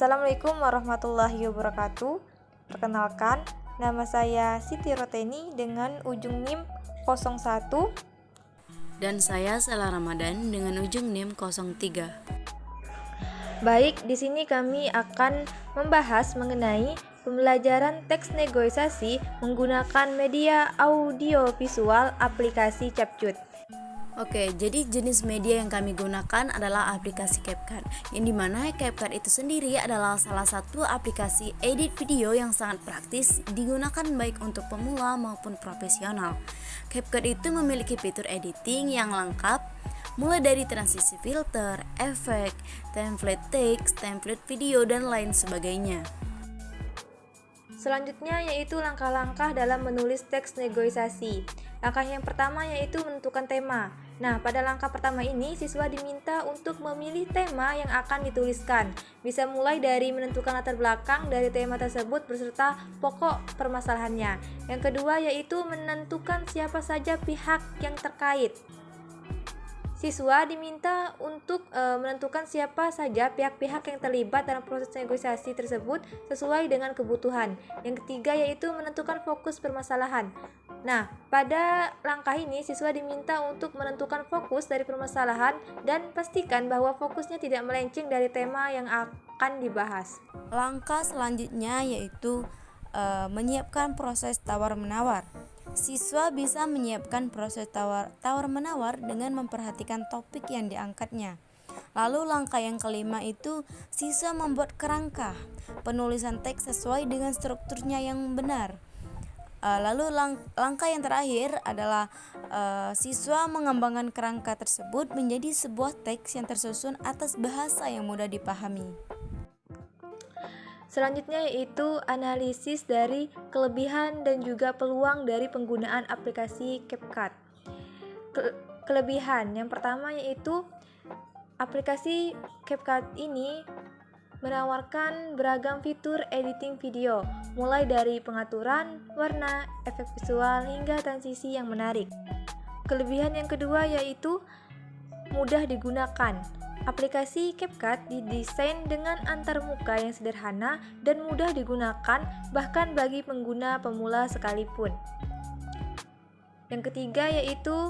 Assalamualaikum warahmatullahi wabarakatuh. Perkenalkan, nama saya Siti Roteni dengan ujung NIM 01. Dan saya Sela Ramadan dengan ujung NIM 03. Baik, di sini kami akan membahas mengenai pembelajaran teks negosiasi menggunakan media audio visual aplikasi CapCut. Oke, jadi jenis media yang kami gunakan adalah aplikasi CapCut, yang dimana CapCut itu sendiri adalah salah satu aplikasi edit video yang sangat praktis digunakan baik untuk pemula maupun profesional. CapCut itu memiliki fitur editing yang lengkap, mulai dari transisi filter, efek, template teks, template video, dan lain sebagainya. Selanjutnya yaitu langkah-langkah dalam menulis teks negosiasi. Langkah yang pertama yaitu menentukan tema. Nah, pada langkah pertama ini siswa diminta untuk memilih tema yang akan dituliskan. Bisa mulai dari menentukan latar belakang dari tema tersebut beserta pokok permasalahannya. Yang kedua yaitu menentukan siapa saja pihak yang terkait. Siswa diminta untuk menentukan siapa saja pihak-pihak yang terlibat dalam proses negosiasi tersebut sesuai dengan kebutuhan. Yang ketiga yaitu menentukan fokus permasalahan. Nah, pada langkah ini siswa diminta untuk menentukan fokus dari permasalahan dan pastikan bahwa fokusnya tidak melenceng dari tema yang akan dibahas. Langkah selanjutnya yaitu menyiapkan proses tawar-menawar. Siswa bisa menyiapkan proses tawar-menawar dengan memperhatikan topik yang diangkatnya. Lalu langkah yang kelima itu siswa membuat kerangka penulisan teks sesuai dengan strukturnya yang benar. Lalu langkah yang terakhir adalah siswa mengembangkan kerangka tersebut menjadi sebuah teks yang tersusun atas bahasa yang mudah dipahami. Selanjutnya yaitu analisis dari kelebihan dan juga peluang dari penggunaan aplikasi CapCut. Kelebihan yang pertama yaitu aplikasi CapCut ini menawarkan beragam fitur editing video, mulai dari pengaturan warna, efek visual, hingga transisi yang menarik. Kelebihan yang kedua yaitu mudah digunakan. Aplikasi CapCut didesain dengan antarmuka yang sederhana dan mudah digunakan bahkan bagi pengguna pemula sekalipun. Yang ketiga yaitu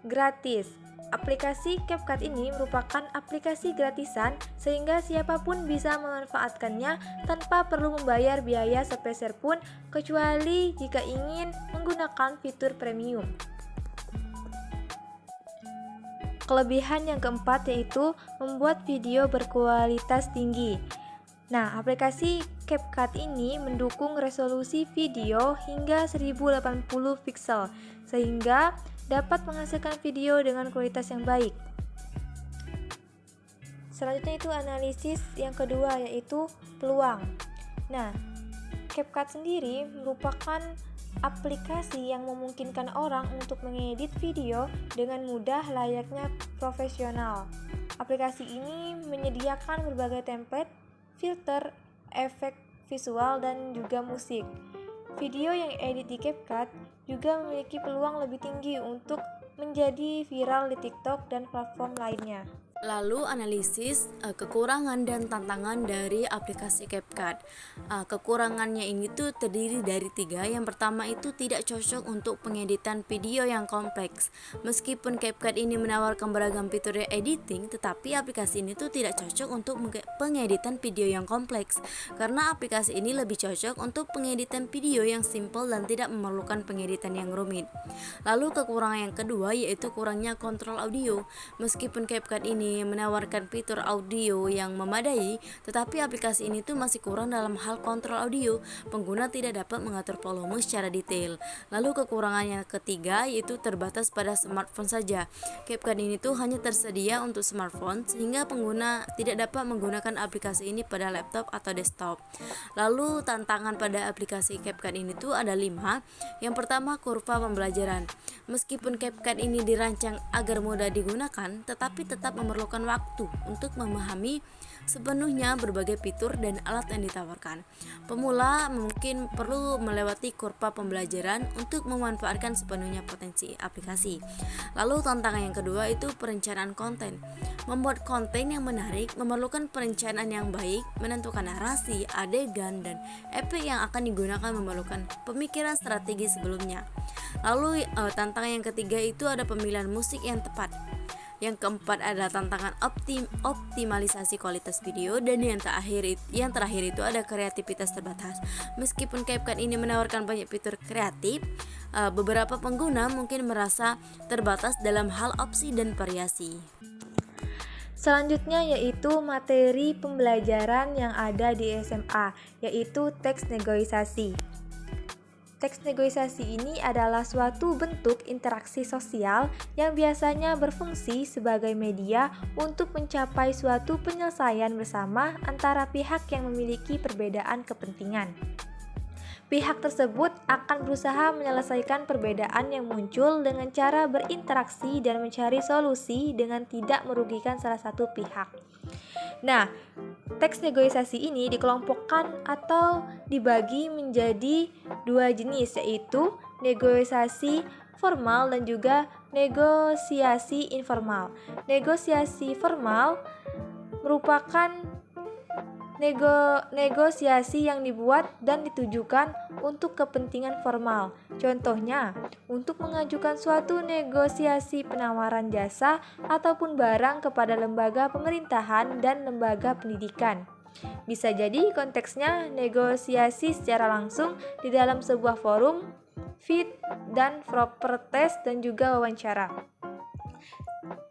gratis. Aplikasi CapCut ini merupakan aplikasi gratisan sehingga siapapun bisa memanfaatkannya tanpa perlu membayar biaya sepeser pun kecuali jika ingin menggunakan fitur premium. Kelebihan yang keempat yaitu membuat video berkualitas tinggi. Nah, aplikasi CapCut ini mendukung resolusi video hingga 1080 pixel sehingga dapat menghasilkan video dengan kualitas yang baik. Selanjutnya itu analisis yang kedua yaitu peluang. Nah, CapCut sendiri merupakan aplikasi yang memungkinkan orang untuk mengedit video dengan mudah layaknya profesional. Aplikasi ini menyediakan berbagai template, filter, efek visual, dan juga musik. Video yang edit di CapCut juga memiliki peluang lebih tinggi untuk menjadi viral di TikTok dan platform lainnya. Lalu analisis kekurangan dan tantangan dari aplikasi CapCut. Kekurangannya ini tuh terdiri dari 3. Yang pertama itu tidak cocok untuk pengeditan video yang kompleks. Meskipun CapCut ini menawarkan beragam fitur editing, tetapi aplikasi ini tuh tidak cocok untuk pengeditan video yang kompleks karena aplikasi ini lebih cocok untuk pengeditan video yang simple dan tidak memerlukan pengeditan yang rumit. Lalu kekurangan yang kedua yaitu kurangnya kontrol audio. Meskipun CapCut ini menawarkan fitur audio yang memadai, tetapi aplikasi ini tuh masih kurang dalam hal kontrol audio. Pengguna tidak dapat mengatur volume secara detail. Lalu kekurangannya ketiga yaitu terbatas pada smartphone saja. CapCut ini tuh hanya tersedia untuk smartphone sehingga pengguna tidak dapat menggunakan aplikasi ini pada laptop atau desktop. Lalu tantangan pada aplikasi CapCut ini tuh ada 5. Yang pertama, kurva pembelajaran. Meskipun CapCut ini dirancang agar mudah digunakan, tetapi tetap memerlukan memerlukan waktu untuk memahami sepenuhnya berbagai fitur dan alat yang ditawarkan. Pemula mungkin perlu melewati kurva pembelajaran untuk memanfaatkan sepenuhnya potensi aplikasi. Lalu tantangan yang kedua itu perencanaan konten. Membuat konten yang menarik memerlukan perencanaan yang baik, menentukan narasi, adegan, dan efek yang akan digunakan memerlukan pemikiran strategi sebelumnya. Lalu tantangan yang ketiga itu ada pemilihan musik yang tepat. Yang keempat adalah tantangan optimalisasi kualitas video, dan yang terakhir itu ada kreativitas terbatas. Meskipun CapCut ini menawarkan banyak fitur kreatif, beberapa pengguna mungkin merasa terbatas dalam hal opsi dan variasi. Selanjutnya yaitu materi pembelajaran yang ada di SMA, yaitu teks negosiasi. Teks negosiasi ini adalah suatu bentuk interaksi sosial yang biasanya berfungsi sebagai media untuk mencapai suatu penyelesaian bersama antara pihak yang memiliki perbedaan kepentingan. Pihak tersebut akan berusaha menyelesaikan perbedaan yang muncul dengan cara berinteraksi dan mencari solusi dengan tidak merugikan salah satu pihak. Nah, teks negosiasi ini dikelompokkan atau dibagi menjadi dua jenis, yaitu negosiasi formal dan juga negosiasi informal. Negosiasi formal merupakan negosiasi yang dibuat dan ditujukan untuk kepentingan formal. Contohnya, untuk mengajukan suatu negosiasi penawaran jasa ataupun barang kepada lembaga pemerintahan dan lembaga pendidikan. Bisa jadi konteksnya negosiasi secara langsung di dalam sebuah forum, fit dan proper test dan juga wawancara.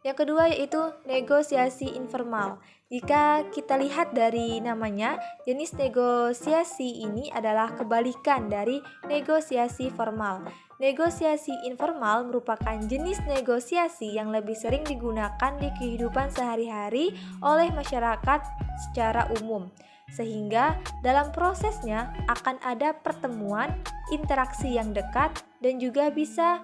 Yang kedua yaitu negosiasi informal. Jika kita lihat dari namanya, jenis negosiasi ini adalah kebalikan dari negosiasi formal. Negosiasi informal merupakan jenis negosiasi yang lebih sering digunakan di kehidupan sehari-hari oleh masyarakat secara umum, sehingga dalam prosesnya akan ada pertemuan, interaksi yang dekat, dan juga bisa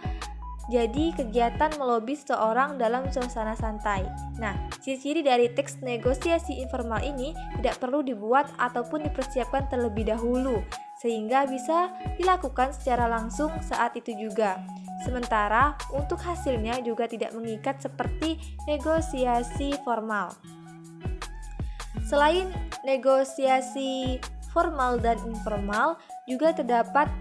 jadi kegiatan melobi seseorang dalam suasana santai. Nah, ciri-ciri dari teks negosiasi informal ini tidak perlu dibuat ataupun dipersiapkan terlebih dahulu, sehingga bisa dilakukan secara langsung saat itu juga. Sementara untuk hasilnya juga tidak mengikat seperti negosiasi formal. Selain negosiasi formal dan informal, juga terdapat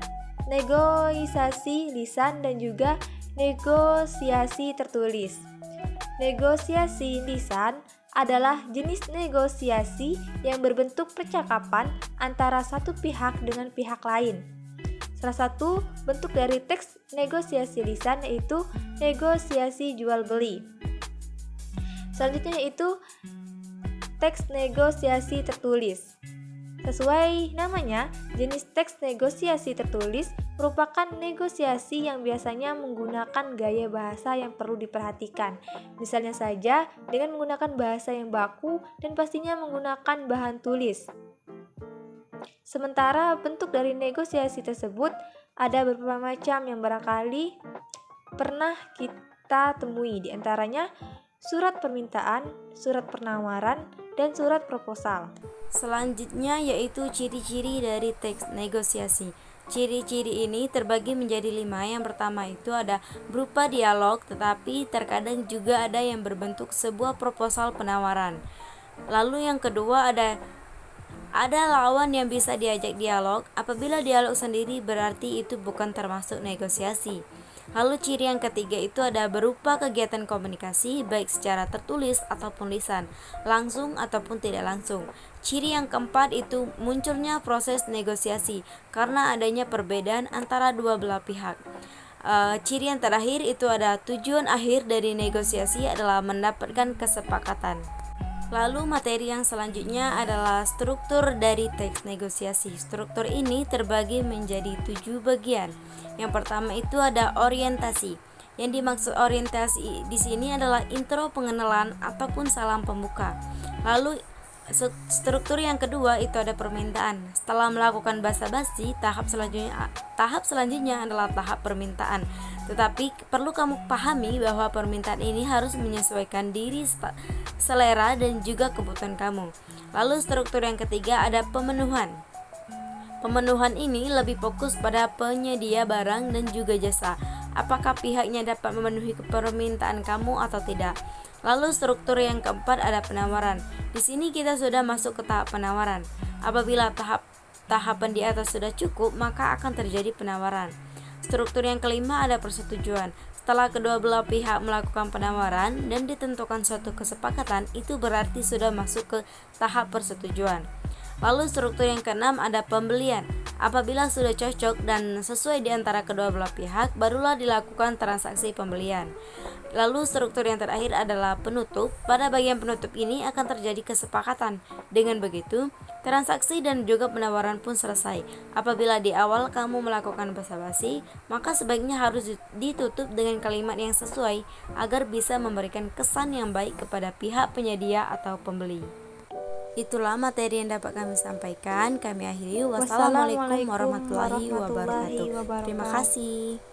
negosiasi lisan dan juga negosiasi tertulis. Negosiasi lisan adalah jenis negosiasi yang berbentuk percakapan antara satu pihak dengan pihak lain. Salah satu bentuk dari teks negosiasi lisan yaitu negosiasi jual beli. Selanjutnya yaitu teks negosiasi tertulis. Sesuai namanya, jenis teks negosiasi tertulis merupakan negosiasi yang biasanya menggunakan gaya bahasa yang perlu diperhatikan. Misalnya saja dengan menggunakan bahasa yang baku dan pastinya menggunakan bahan tulis. Sementara bentuk dari negosiasi tersebut ada beberapa macam yang barangkali pernah kita temui, di antaranya surat permintaan, surat penawaran, dan surat proposal. Selanjutnya yaitu ciri-ciri dari teks negosiasi. Ciri-ciri ini terbagi menjadi 5. Yang pertama itu ada berupa dialog, tetapi terkadang juga ada yang berbentuk sebuah proposal penawaran. Lalu yang kedua ada lawan yang bisa diajak dialog. Apabila dialog sendiri berarti itu bukan termasuk negosiasi. Lalu ciri yang ketiga itu ada berupa kegiatan komunikasi baik secara tertulis ataupun lisan, langsung ataupun tidak langsung. Ciri yang keempat itu munculnya proses negosiasi karena adanya perbedaan antara dua belah pihak. Ciri yang terakhir itu ada tujuan akhir dari negosiasi adalah mendapatkan kesepakatan. Lalu materi yang selanjutnya adalah struktur dari teks negosiasi. Struktur ini terbagi menjadi 7 bagian. Yang pertama itu ada orientasi. Yang dimaksud orientasi di sini adalah intro pengenalan ataupun salam pembuka. Lalu Struktur yang kedua itu ada permintaan. Setelah melakukan basa-basi, tahap selanjutnya adalah tahap permintaan. Tetapi perlu kamu pahami bahwa permintaan ini harus menyesuaikan diri, selera, dan juga kebutuhan kamu. Lalu struktur yang ketiga ada pemenuhan. Pemenuhan ini lebih fokus pada penyedia barang dan juga jasa. Apakah pihaknya dapat memenuhi permintaan kamu atau tidak? Lalu struktur yang keempat ada penawaran. Di sini kita sudah masuk ke tahap penawaran. Apabila tahapan di atas sudah cukup, maka akan terjadi penawaran. Struktur yang kelima ada persetujuan. Setelah kedua belah pihak melakukan penawaran dan ditentukan suatu kesepakatan, itu berarti sudah masuk ke tahap persetujuan. Lalu struktur yang keenam ada pembelian. Apabila sudah cocok dan sesuai di antara kedua belah pihak, barulah dilakukan transaksi pembelian. Lalu struktur yang terakhir adalah penutup. Pada bagian penutup ini akan terjadi kesepakatan. Dengan begitu, transaksi dan juga penawaran pun selesai. Apabila di awal kamu melakukan basa-basi, maka sebaiknya harus ditutup dengan kalimat yang sesuai agar bisa memberikan kesan yang baik kepada pihak penyedia atau pembeli. Itulah materi yang dapat kami sampaikan. Kami akhiri. Wassalamualaikum warahmatullahi wabarakatuh. Terima kasih.